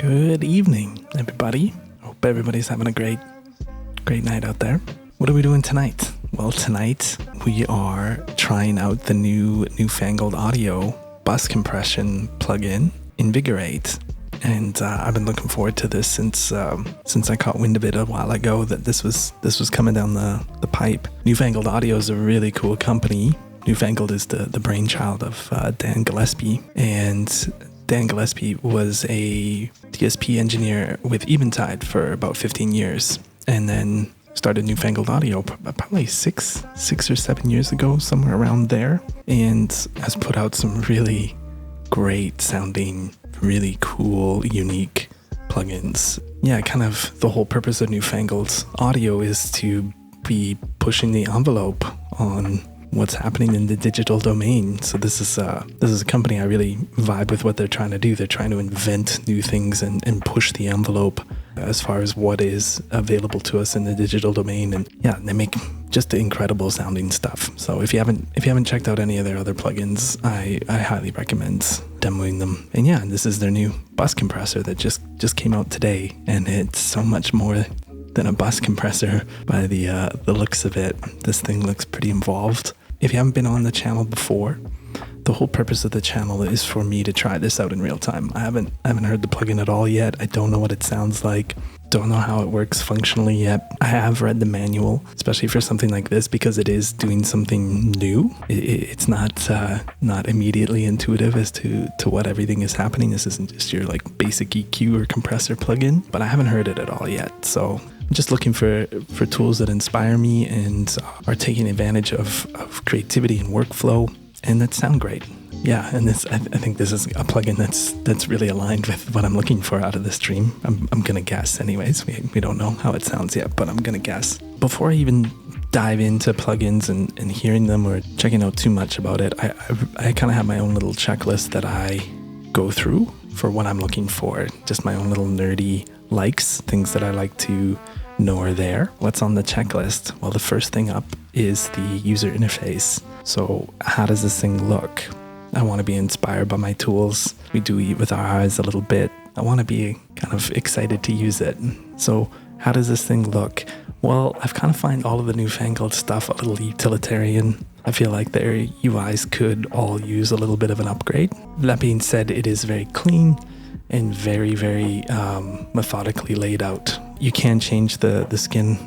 Good evening, everybody. Hope everybody's having a great night out there. What are we doing tonight? Well, tonight we are trying out the Newfangled audio bus compression plugin, Invigorate. And I've been looking forward to this since I caught wind of it a while ago that this was coming down the pipe. Newfangled Audio is a really cool company. Newfangled is the brainchild of Dan Gillespie, and Dan Gillespie was a DSP engineer with Eventide for about 15 years, and then started Newfangled Audio probably six or 7 years ago, somewhere around there, and has put out some really great sounding, really cool, unique plugins. Yeah, kind of the whole purpose of Newfangled Audio is to be pushing the envelope on what's happening in the digital domain. So this is a company I really vibe with what they're trying to do. They're trying to invent new things and push the envelope as far as what is available to us in the digital domain. And yeah, they make just incredible sounding stuff. So if you haven't checked out any of their other plugins, I highly recommend demoing them. And yeah, this is their new bus compressor that just came out today, and it's so much more than a bus compressor by the looks of it. This thing looks pretty involved. If you haven't been on the channel before, the whole purpose of the channel is for me to try this out in real time. I haven't heard the plugin at all yet. I don't know what it sounds like. Don't know how it works functionally yet. I have read the manual, especially for something like this, because it is doing something new. It's not immediately intuitive as to what everything is happening. This isn't just your like basic EQ or compressor plugin, but I haven't heard it at all yet. So I'm just looking for tools that inspire me and are taking advantage of creativity and workflow and that sound great. Yeah, and I think this is a plugin that's really aligned with what I'm looking for out of this stream. I'm gonna guess anyways. We don't know how it sounds yet, but I'm gonna guess. Before I even dive into plugins and hearing them or checking out too much about it, I kind of have my own little checklist that I go through for what I'm looking for. Just my own little nerdy likes, things that I like to know are there. What's on the checklist? Well, the first thing up is the user interface. So how does this thing look? I want to be inspired by my tools. We do eat with our eyes a little bit. I want to be kind of excited to use it. So how does this thing look? Well, I've kind of find all of the Newfangled stuff a little utilitarian. I feel like their UIs could all use a little bit of an upgrade. That being said, it is very clean and very, very methodically laid out. You can change the skin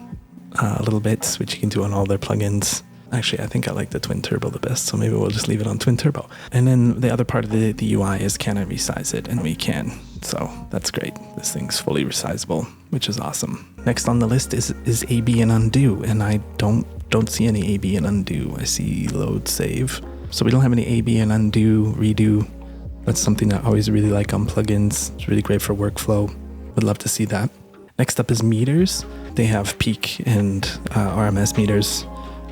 a little bit, which you can do on all their plugins. Actually, I think I like the twin turbo the best, so maybe we'll just leave it on twin turbo. And then the other part of the UI is, can I resize it? And we can. So that's great. This thing's fully resizable, which is awesome. Next on the list is AB and undo, and I don't see any AB and undo. I see load save. So we don't have any AB and undo, redo. That's something I always really like on plugins. It's really great for workflow. Would love to see that. Next up is meters. They have peak and RMS meters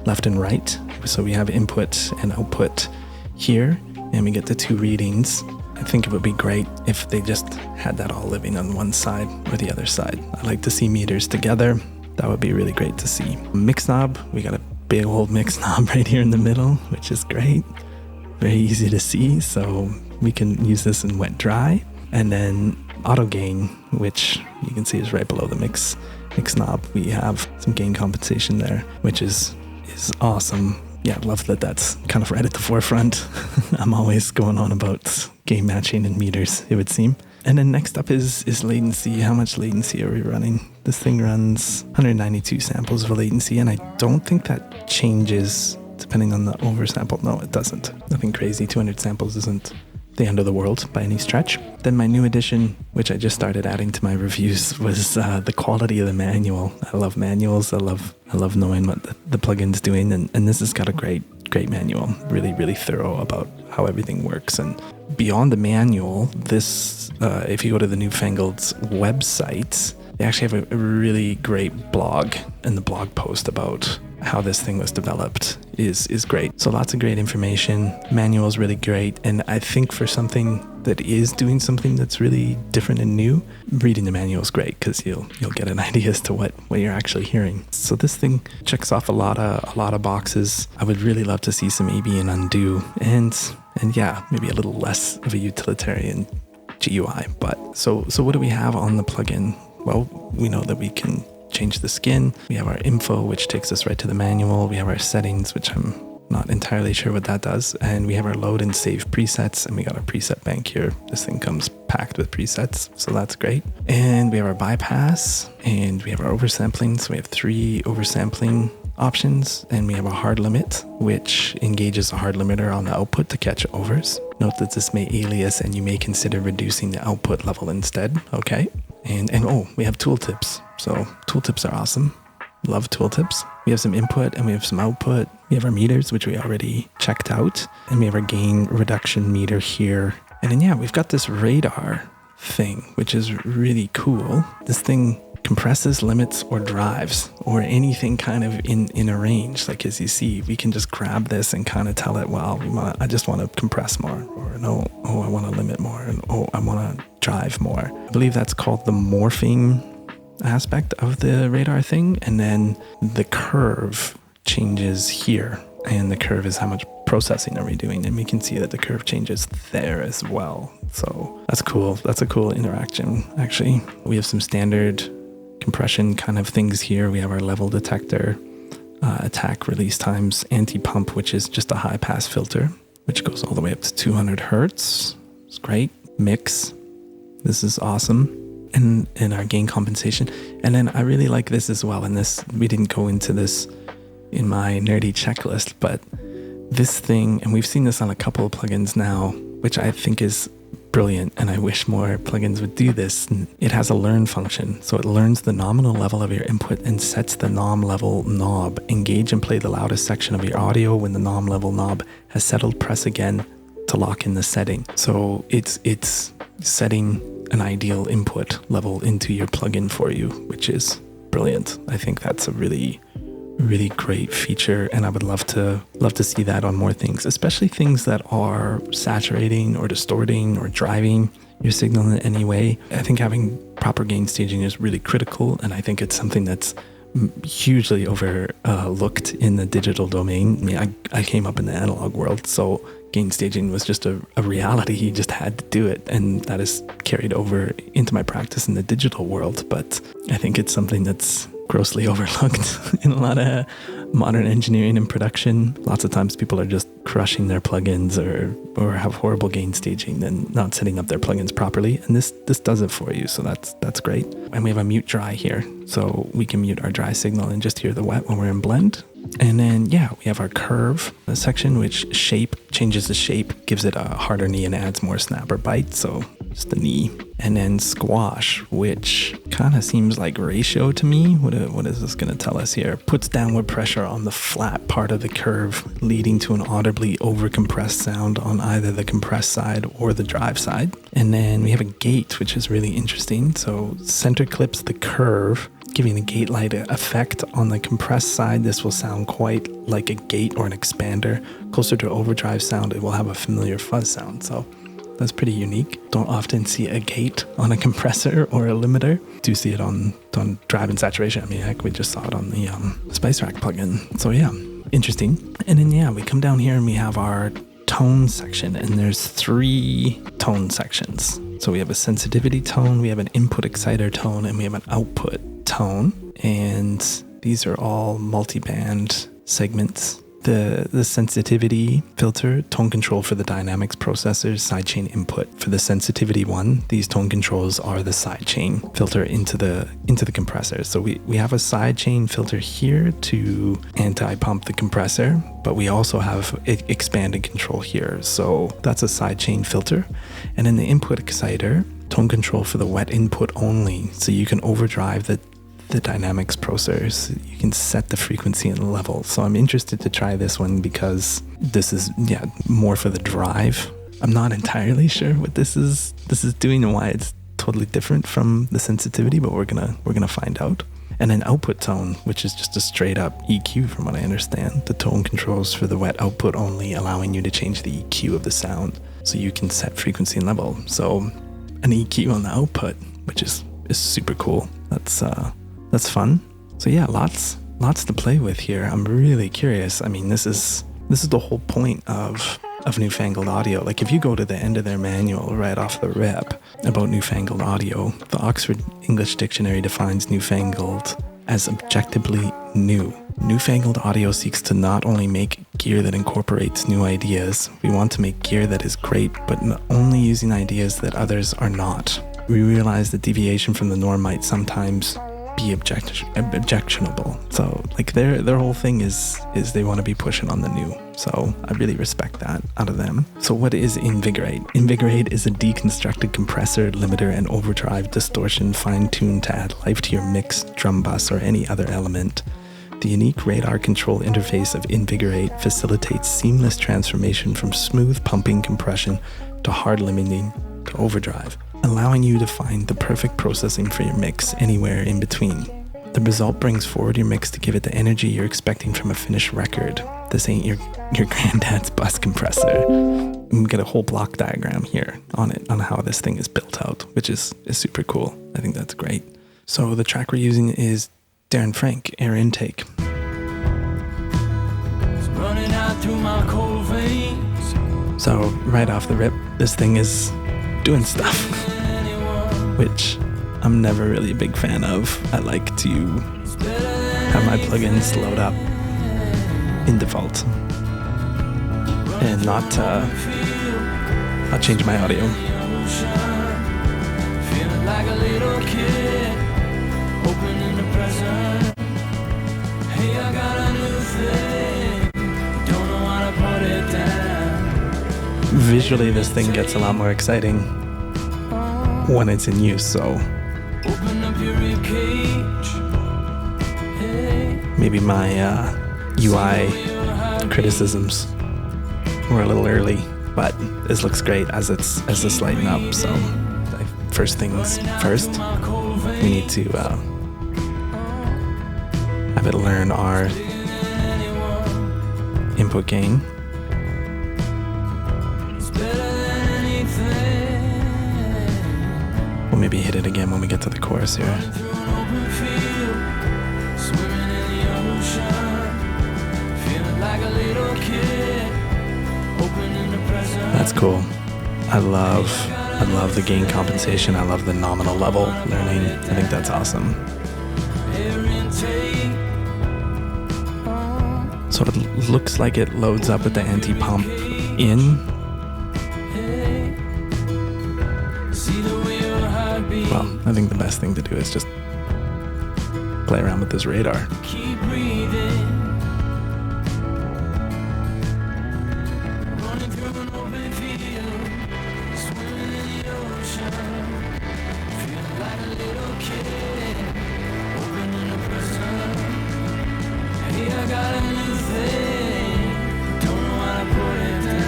left and right. So we have input and output here, and we get the two readings. I think it would be great if they just had that all living on one side or the other side. I like to see meters together. That would be really great to see. Mix knob, we got a big old mix knob right here in the middle, which is great. Very easy to see, so we can use this in wet dry. And then auto gain, which you can see is right below the mix knob. We have some gain compensation there, which is awesome. Yeah, I love that that's kind of right at the forefront. I'm always going on about gain matching and meters, it would seem. And then next up is latency. How much latency are we running? This thing runs 192 samples of latency, and I don't think that changes depending on the oversample. No, it doesn't. Nothing crazy. 200 samples isn't the end of the world by any stretch. Then my new addition, which I just started adding to my reviews, was the quality of the manual. I love manuals. I love knowing what the plugin's doing, and this has got a great manual. Really, really thorough about how everything works. And beyond the manual, this, if you go to the Newfangled's website, they actually have a really great blog, and the blog post about how this thing was developed is great. So lots of great information. Manual is really great, and I think for something that is doing something that's really different and new, reading the manual is great because you'll get an idea as to what you're actually hearing. So this thing checks off a lot of boxes. I would really love to see some AB and undo, and yeah, maybe a little less of a utilitarian GUI. But so what do we have on the plugin? Well, we know that we can change the skin. We have our info, which takes us right to the manual. We have our settings, which I'm not entirely sure what that does. And we have our load and save presets, and we got our preset bank here. This thing comes packed with presets, so that's great. And we have our bypass, and we have our oversampling. So we have 3 oversampling options, and we have a hard limit, which engages a hard limiter on the output to catch overs. Note that this may alias, and you may consider reducing the output level instead. Okay. And oh, we have tooltips. So tooltips are awesome. Love tooltips. We have some input and we have some output. We have our meters, which we already checked out. And we have our gain reduction meter here. And then, yeah, we've got this radar thing, which is really cool. This thing compresses, limits, or drives, or anything kind of in a range. Like as you see, we can just grab this and kind of tell it, well, I just want to compress more, or no, oh, I want to limit more, and oh, I want to drive more. I believe that's called the morphing aspect of the radar thing. And then the curve changes here, and the curve is how much processing are we doing, and we can see that the curve changes there as well. So that's cool. That's a cool interaction. Actually, we have some standard compression kind of things here. We have our level detector, attack release times, anti-pump, which is just a high pass filter, which goes all the way up to 200 hertz. It's great. Mix. This is awesome. And our gain compensation. And then I really like this as well. And this, we didn't go into this in my nerdy checklist, but this thing, and we've seen this on a couple of plugins now, which I think is brilliant, and I wish more plugins would do this. It has a learn function, so it learns the nominal level of your input and sets the nom level knob. Engage and play the loudest section of your audio. When the nom level knob has settled, press again to lock in the setting. So it's setting an ideal input level into your plugin for you, which is brilliant. I think that's a really great feature, and I would love to see that on more things, especially things that are saturating or distorting or driving your signal in any way. I think having proper gain staging is really critical, and I think it's something that's hugely overlooked in the digital domain. I mean, I came up in the analog world, so gain staging was just a reality. You just had to do it, and that is carried over into my practice in the digital world. But I think it's something that's grossly overlooked in a lot of modern engineering and production. Lots of times people are just crushing their plugins or have horrible gain staging and not setting up their plugins properly. And this does it for you. So that's great. And we have a mute dry here. So we can mute our dry signal and just hear the wet when we're in blend. And then, yeah, we have our curve section, which changes the shape, gives it a harder knee and adds more snap or bite. So just the knee. And then squash, which kind of seems like ratio to me. What is this going to tell us here? Puts downward pressure on the flat part of the curve, leading to an audibly overcompressed sound on either the compressed side or the drive side. And then we have a gate, which is really interesting. So center clips the curve, giving the gate light effect on the compressed side. This will sound quite like a gate or an expander. Closer to overdrive sound, it will have a familiar fuzz sound. So that's pretty unique. Don't often see a gate on a compressor or a limiter. Do see it on drive and saturation. I mean, heck, we just saw it on the Spice Rack plugin. So yeah, interesting. And then, yeah, we come down here and we have our tone section, and there's 3 tone sections. So we have a sensitivity tone, we have an input exciter tone, and we have an output tone. And these are all multi-band segments. The sensitivity filter, tone control for the dynamics processors, sidechain input. For the sensitivity one, these tone controls are the sidechain filter into the compressor. So we have a sidechain filter here to anti-pump the compressor, but we also have expanded control here. So that's a sidechain filter. And then the input exciter, tone control for the wet input only. So you can overdrive the dynamics processors. You can set the frequency and level. So I'm interested to try this one because this is more for the drive. I'm not entirely sure what this is doing and why it's totally different from the sensitivity, but we're gonna find out. And then output tone, which is just a straight up EQ from what I understand. The tone controls for the wet output only, allowing you to change the EQ of the sound so you can set frequency and level. So an EQ on the output, which is super cool. That's fun. So yeah, lots to play with here. I'm really curious. I mean, this is the whole point of of Newfangled Audio. Like if you go to the end of their manual right off the rip about Newfangled Audio, the Oxford English Dictionary defines newfangled as objectively new. Newfangled Audio seeks to not only make gear that incorporates new ideas, we want to make gear that is great, but only using ideas that others are not. We realize that deviation from the norm might sometimes be objectionable. So like their whole thing is they want to be pushing on the new. So I really respect that out of them. So what is Invigorate? Invigorate is a deconstructed compressor, limiter, and overdrive distortion fine-tuned to add life to your mix, drum bus, or any other element. The unique radar control interface of Invigorate facilitates seamless transformation from smooth pumping compression to hard limiting to overdrive, allowing you to find the perfect processing for your mix anywhere in between. The result brings forward your mix to give it the energy you're expecting from a finished record. This ain't your granddad's bus compressor. We get a whole block diagram here on how this thing is built out, which is super cool. I think that's great. So the track we're using is Darren Frank, Air Intake. It's running out through my cold veins. So right off the rip, this thing is doing stuff, which I'm never really a big fan of. I like to have my plugins load up in default and not change my audio. Feeling like a little kid, opening the present. Hey, I got a new thing, don't know how to put it down. Visually, this thing gets a lot more exciting when it's in use, so open up your rib cage. Maybe my UI criticisms were a little early, but this looks great as it's lighting up. So first things first, we need to have it learn our input gain. We'll maybe hit it again when we get to the chorus here. That's cool. I love the gain compensation. I love the nominal level learning. I think that's awesome. So it looks like it loads up with the anti-pump in. Well, I think the best thing to do is just play around with this radar. Keep breathing. Running through an open field, swimming in the ocean, feeling like a little kid, opening the present. Hey, I got a new thing, don't know how to put it down.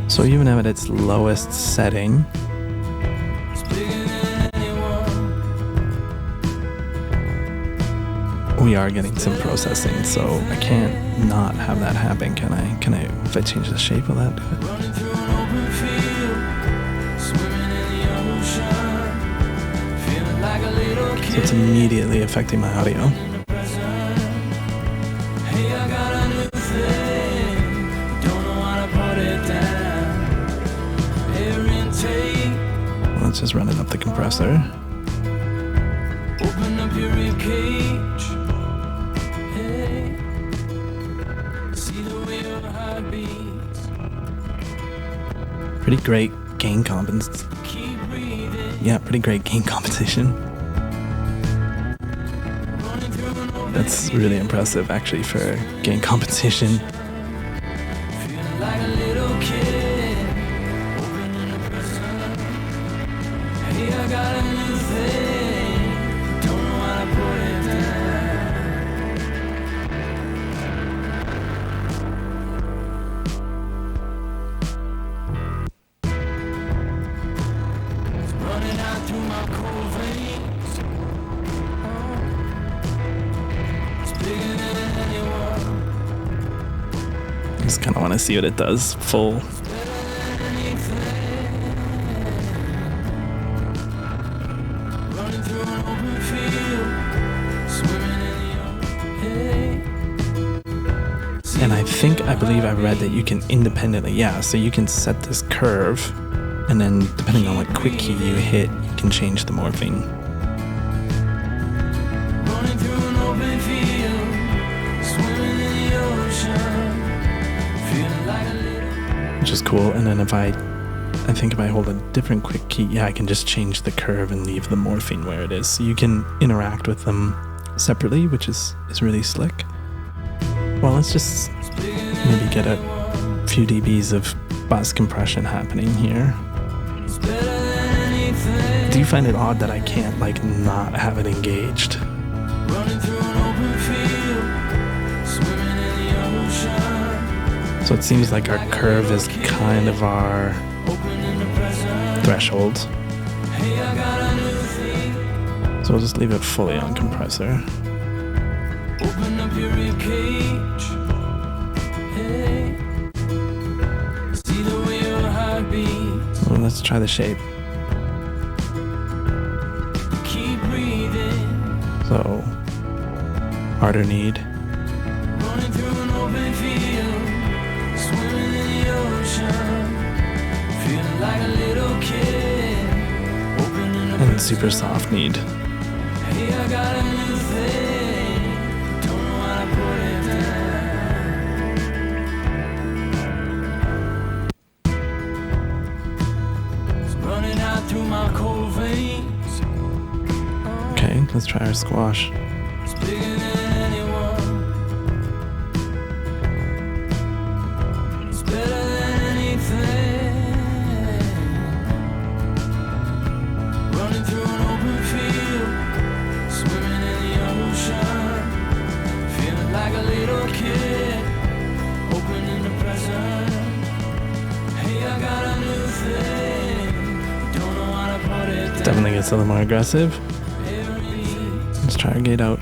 So even at its lowest setting, we are getting some processing, so I can't not have that happen, can I? If I change the shape, will that do it? So it's immediately affecting my audio. Let's just run it up the compressor. Open up your rib cage. Hey. See the way your heart beats. Pretty great gain compensation. Keep breathing. Yeah, pretty great gain compensation. That's really impressive actually for gain compensation. Feeling like a little kid. I got a new thing, don't know how to put it down. It's running out through my cold veins. It's bigger than anyone. I just kind of want to see what it does full. And I believe I read that you can independently, so you can set this curve, and then depending on what quick key you hit, you can change the morphing. Which is cool. And then if I hold a different quick key, I can just change the curve and leave the morphing where it is. So you can interact with them separately, which is really slick. Well, let's just maybe get a few dBs of bus compression happening here. Do you find it odd that I can't like not have it engaged? So it seems like our curve is kind of our threshold. So we'll just leave it fully on compressor. Open up your rib cage. Hey. See the way your heart beats. Well, let's try the shape. Keep breathing. So, harder need. Running through an open field, swimming in the ocean, feeling like a little kid. And super soft need. Hey, I got a new thing. Don't know how to put it down. It's running out through my cold veins. Okay, let's try our squash. It's bigger than anyone. It's better than anything. Running through an open field, swimming in the ocean, feeling like a little kid, opening the present. Hey, I got a new thing, don't know how to put it down. Definitely gets a little more aggressive. Let's try our gate out.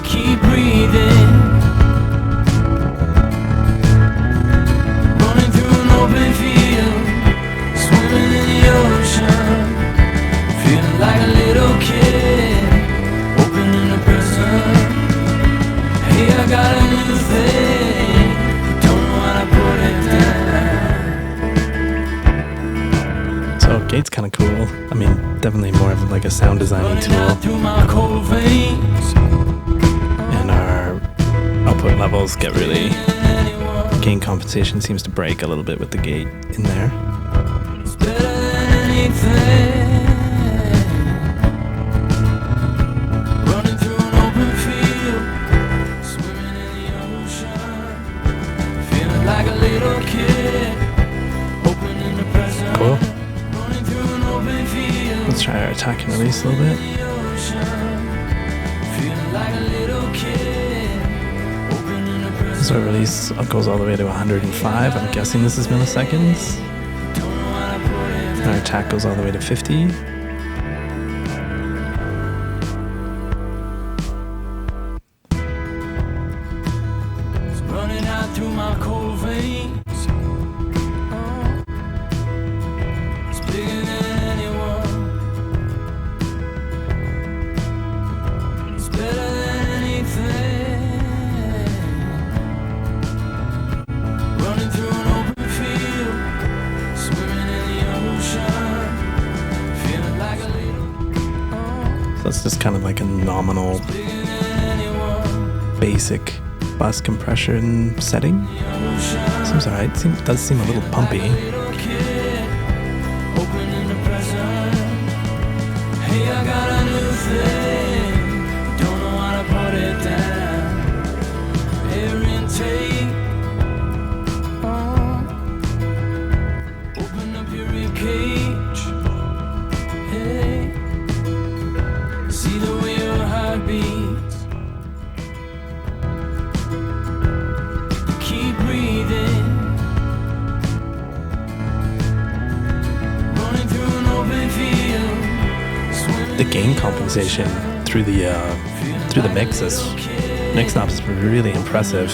Keep breathing. Running through an open field, swimming in the ocean, feeling like a little kid, opening the present. Hey, I got a new thing, don't know how to put it down. So gate's kind of cool. I mean, definitely more of like a sound designing tool. And our output levels get really, gain compensation seems to break a little bit with the gate in there. It's better than anything. Running through an open field, swimming in the ocean, feeling like a little kid, opening the present. Cool. Running through an open field. Let's try our attack and release a little bit. Feeling like a little kid, opening the present. So release goes all the way to 105. I'm guessing this is milliseconds. Our attack goes all the way to 50. It's running out through my cold veins. It's bigger than anyone. It's better than anything. Running through an open field, swimming in the ocean, feeling like a little. So that's just kind of like a nominal, basic bus compression setting. Seems alright. Does seem a little pumpy. Hey, I got a new thing. Don't know how to put it down. Air intake. Open up your rib cage. Hey, see the way your heart beats. Keep breathing. Running through an open field. The gain compensation through the mix knobs is really impressive.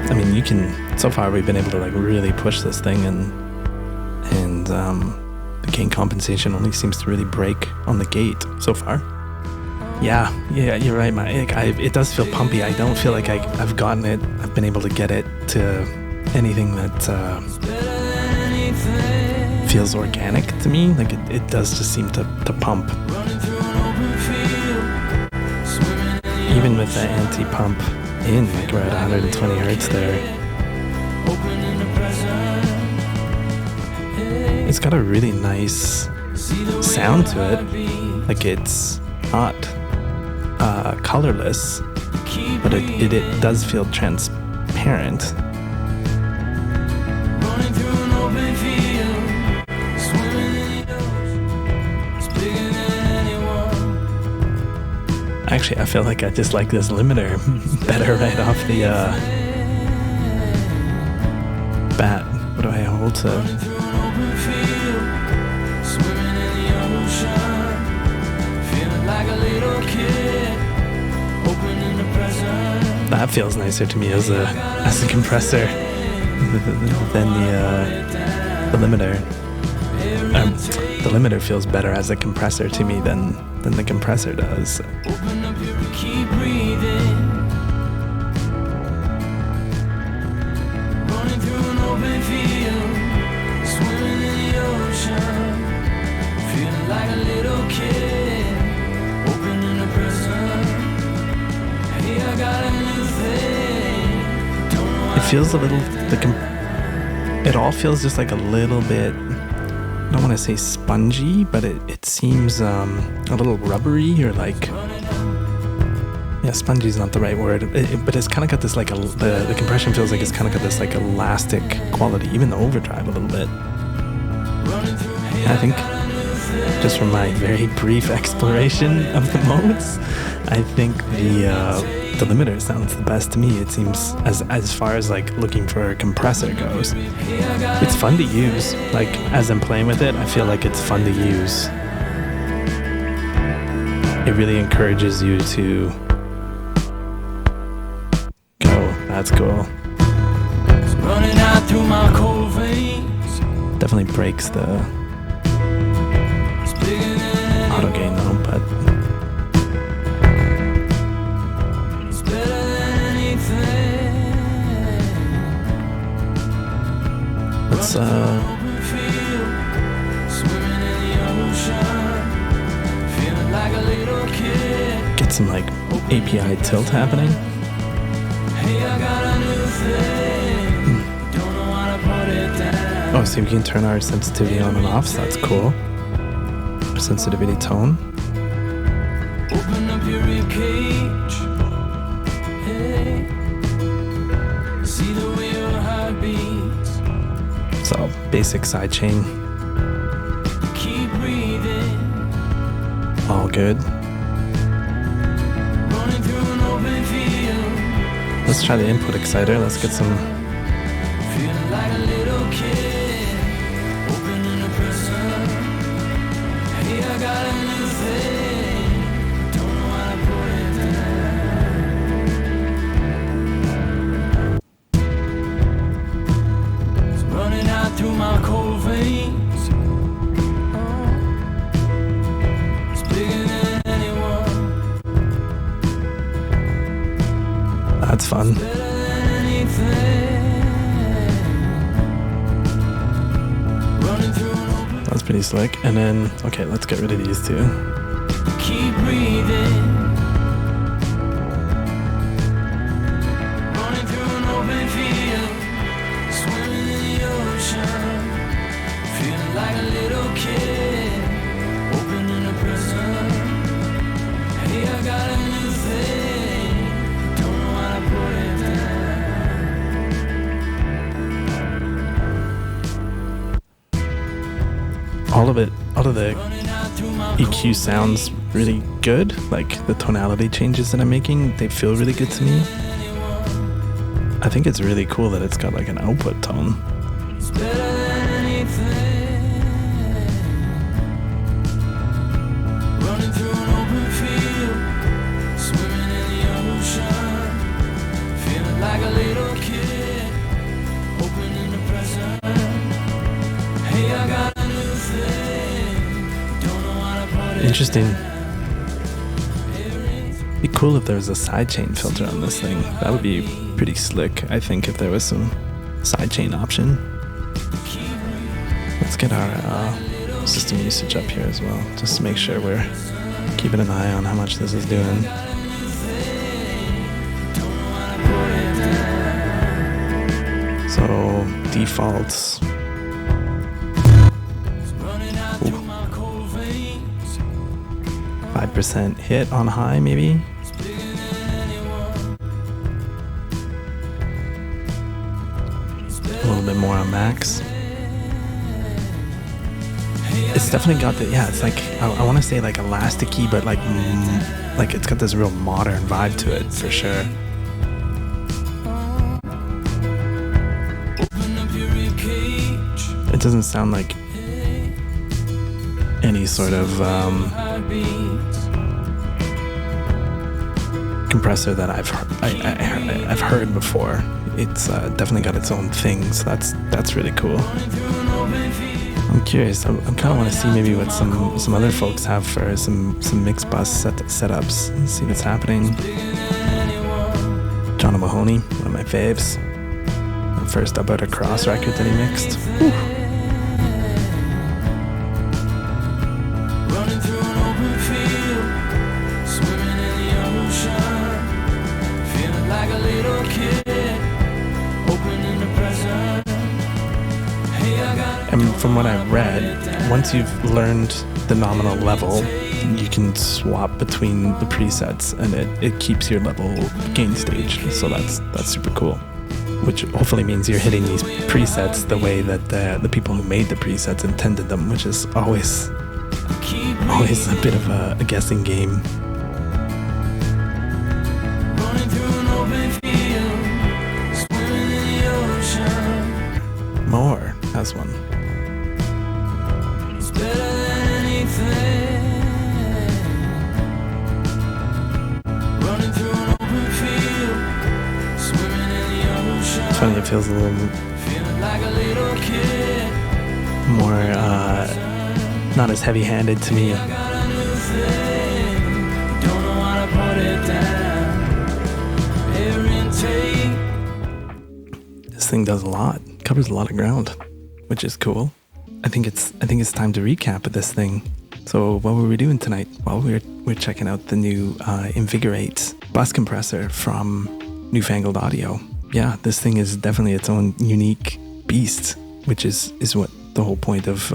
I mean, so far we've been able to like really push this thing and the gain compensation only seems to really break on the gate so far. Yeah, you're right, man. It does feel pumpy. I don't feel like I've gotten it. I've been able to get it to anything that feels organic to me. Like it does just seem to pump. Even with the anti-pump in, like we're at 120 hertz there. It's got a really nice sound to it. Like it's not colorless, but it does feel transparent. Actually, I feel like I just like this limiter better right off the bat. What do I hold to? That feels nicer to me as a compressor than the limiter. The limiter feels better as a compressor to me than the compressor does. Open up your keep breathing. Running through an open field, swimming in the ocean, feeling like a little kid, opening a present. Hey, I got a new thing. It feels a little it all feels just like a little bit, I don't want to say spongy, but it seems a little rubbery, or like, yeah, spongy is not the right word, but it's kind of got this like the compression feels like it's kind of got this like elastic quality, even the overdrive a little bit. I think just from my very brief exploration of the modes, I think the limiter sounds the best to me. It seems, as far as like looking for a compressor goes, it's fun to use. Like as I'm playing with it, I feel like it's fun to use. It really encourages you to go. That's cool. Running out through my cold veins. Definitely breaks the auto gain though, but let's get some like API tilt happening. Oh, so we can turn our sensitivity on and off, so that's cool. Sensitivity tone. Open up your rib cage. Hey. See the way your heart beats. So basic sidechain. Keep breathing. All good. Running through an open field. Let's try the input exciter. Let's get some. Feeling like a little kid. Opening a present. Hey, I got a new thing. Don't know how to put it down. It's running out through my cold veins. Oh, it's bigger than anyone. That's fun. It's better than anything. Running through. That's pretty slick. And then, okay, let's get rid of these two. Keep breathing. Running through an open field, swimming in the ocean, feeling like a little kid, opening a present. Hey, I got a new thing. Don't know how to put it down. All of the EQ sounds really good. Like the tonality changes that I'm making, they feel really good to me. I think it's really cool that it's got like an output tone. It's better than anything. Running through an open field, swimming in the ocean, feeling like a little kid, opening the present. Hey, I got a new thing. Interesting. It'd be cool if there was a sidechain filter on this thing. That would be pretty slick, I think, if there was some sidechain option. Let's get our system usage up here as well, just to make sure we're keeping an eye on how much this is doing. So defaults. 5% hit on high, maybe. A little bit more on max. It's definitely got the, yeah, it's like, I want to say like elasticy, but like it's got this real modern vibe to it, for sure. It doesn't sound like any sort of compressor that I've heard before. It's definitely got its own thing, so that's really cool. I'm curious. I kind of want to see maybe what some other folks have for some mix bus setups and see what's happening. John O'Mahony, one of my faves. The first Alberta Cross record that he mixed. Whew. And from what I've read, once you've learned the nominal level, you can swap between the presets, and it keeps your level gain stage. So that's super cool. Which hopefully means you're hitting these presets the way that the people who made the presets intended them, which is always a bit of a guessing game. More has one. It's funny, it feels a little more not as heavy-handed to me. This thing does a lot, covers a lot of ground, which is cool. I think it's time to recap with this thing. So what were we doing tonight? Well, we're checking out the new Invigorate bus compressor from Newfangled Audio. Yeah, this thing is definitely its own unique beast, which is what the whole point of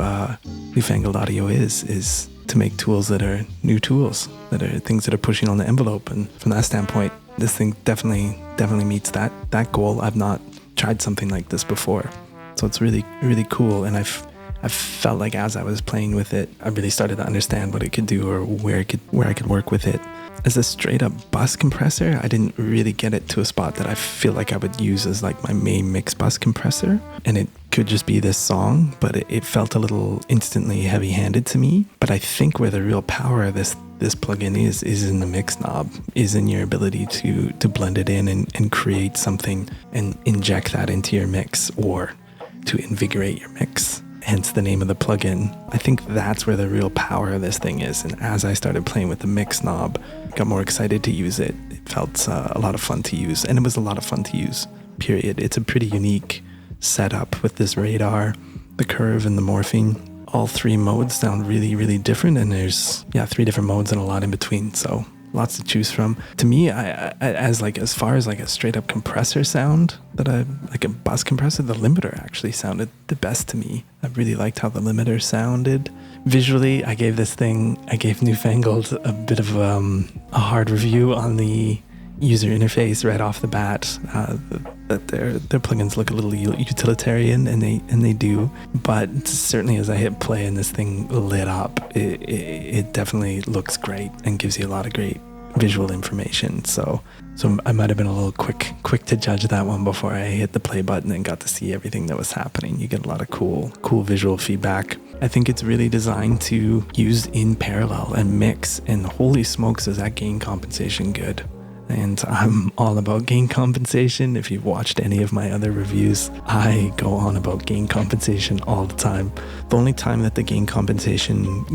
Newfangled Audio is to make tools that are new tools, that are things that are pushing on the envelope. And from that standpoint, this thing definitely meets that goal. I've not tried something like this before, so it's really, really cool. And I've felt like as I was playing with it, I really started to understand what it could do, or where I could work with it. As a straight up bus compressor, I didn't really get it to a spot that I feel like I would use as like my main mix bus compressor. And it could just be this song, but it felt a little instantly heavy-handed to me. But I think where the real power of this plugin is in the mix knob, is in your ability to blend it in and create something and inject that into your mix, or to invigorate your mix. Hence the name of the plugin. I think that's where the real power of this thing is. And as I started playing with the mix knob, I got more excited to use it. It felt a lot of fun to use, and it was a lot of fun to use, period. It's a pretty unique setup with this radar, the curve, and the morphing. All three modes sound really, really different, and there's 3 different modes and a lot in between, so lots to choose from. To me, as far as like a straight up compressor sound, like a bus compressor, the limiter actually sounded the best to me. I really liked how the limiter sounded. Visually, I gave Newfangled a bit of a hard review on the user interface right off the bat. That their plugins look a little utilitarian, and they do. But certainly, as I hit play and this thing lit up, it definitely looks great and gives you a lot of great visual information. So I might have been a little quick to judge that one before I hit the play button and got to see everything that was happening. You get a lot of cool visual feedback. I think it's really designed to use in parallel and mix, and holy smokes, is that gain compensation good. and I'm all about gain compensation. If you've watched any of my other reviews, I go on about gain compensation all the time. The only time that the gain compensation,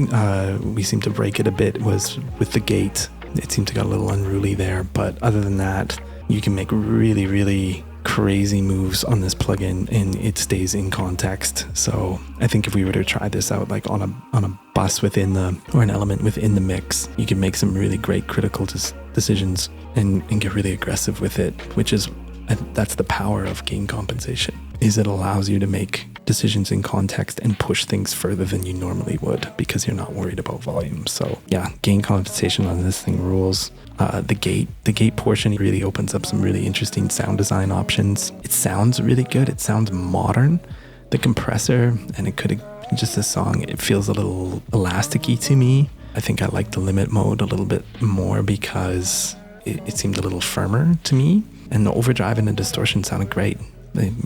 we seem to break it a bit was with the gate. It seemed to get a little unruly there, but other than that, you can make really, really crazy moves on this plugin and it stays in context. So I think if we were to try this out like on a bus within or an element within the mix, you can make some really great critical decisions and get really aggressive with it, which is, that's the power of gain compensation, is it allows you to make decisions in context and push things further than you normally would because you're not worried about volume. So yeah, gain compensation on this thing rules. The gate portion really opens up some really interesting sound design options. It sounds really good. It sounds modern. The compressor, and it could have just a song, it feels a little elasticy to me. I think I like the limit mode a little bit more because it seemed a little firmer to me. And the overdrive and the distortion sounded great.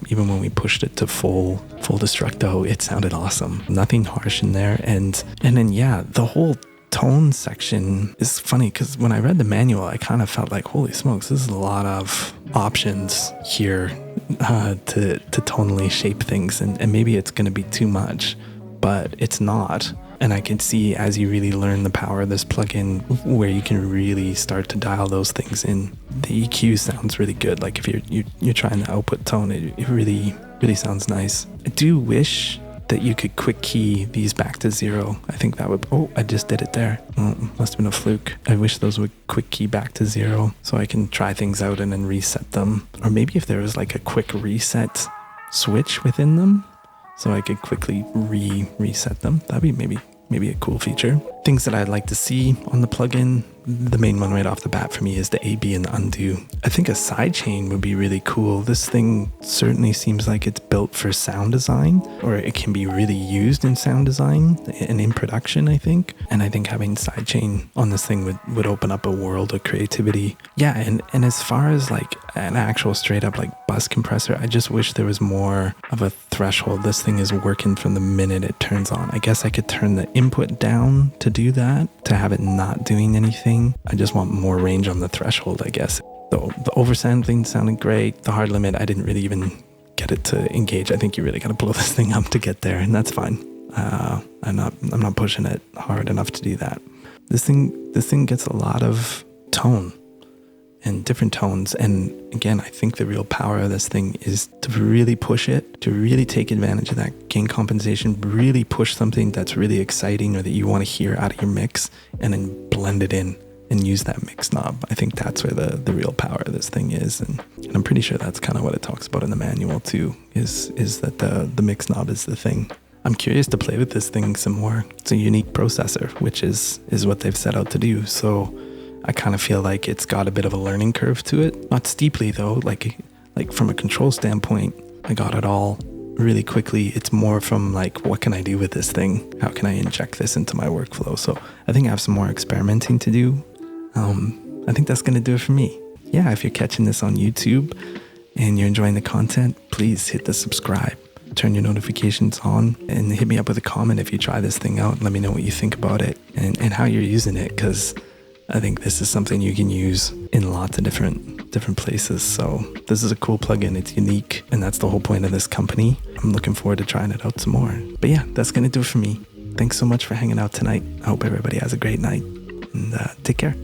Even when we pushed it to full destructo, it sounded awesome. Nothing harsh in there. And then yeah, the whole tone section is funny because when I read the manual, I kind of felt like, holy smokes, this is a lot of options here to tonally shape things, and maybe it's going to be too much, but it's not. And I can see as you really learn the power of this plugin where you can really start to dial those things in. The EQ sounds really good. Like if you're trying to output tone, it really sounds nice. I do wish that you could quick key these back to 0. I think that would, oh, I just did it there. Oh, must have been a fluke. I wish those would quick key back to 0 so I can try things out and then reset them. Or maybe if there was like a quick reset switch within them so I could quickly reset them. That'd be maybe a cool feature. Things that I'd like to see on the plugin, the main one right off the bat for me is the AB and the undo. I think a sidechain would be really cool. This thing certainly seems like it's built for sound design, or it can be really used in sound design and in production, I think. And I think having sidechain on this thing would open up a world of creativity. Yeah, and as far as like an actual straight up like bus compressor, I just wish there was more of a threshold. This thing is working from the minute it turns on. I guess I could turn the input down to do that, to have it not doing anything. I just want more range on the threshold, I guess. The oversampling sounded great. The hard limit, I didn't really even get it to engage. I think you really got to blow this thing up to get there, and that's fine. I'm not pushing it hard enough to do that. This thing gets a lot of tone and different tones, and again, I think the real power of this thing is to really push it, to really take advantage of that gain compensation, really push something that's really exciting or that you want to hear out of your mix, and then blend it in and use that mix knob. I think that's where the real power of this thing is, and I'm pretty sure that's kind of what it talks about in the manual too, is that the mix knob is the thing. I'm curious to play with this thing some more. It's a unique processor, which is what they've set out to do, so I kind of feel like it's got a bit of a learning curve to it. Not steeply though, like from a control standpoint, I got it all really quickly. It's more from like, what can I do with this thing? How can I inject this into my workflow? So I think I have some more experimenting to do. I think that's going to do it for me. Yeah, if you're catching this on YouTube and you're enjoying the content, please hit the subscribe, turn your notifications on, and hit me up with a comment if you try this thing out. Let me know what you think about it and how you're using it, because I think this is something you can use in lots of different places. So this is a cool plugin. It's unique, and that's the whole point of this company. I'm looking forward to trying it out some more. But yeah, that's going to do it for me. Thanks so much for hanging out tonight. I hope everybody has a great night, and take care.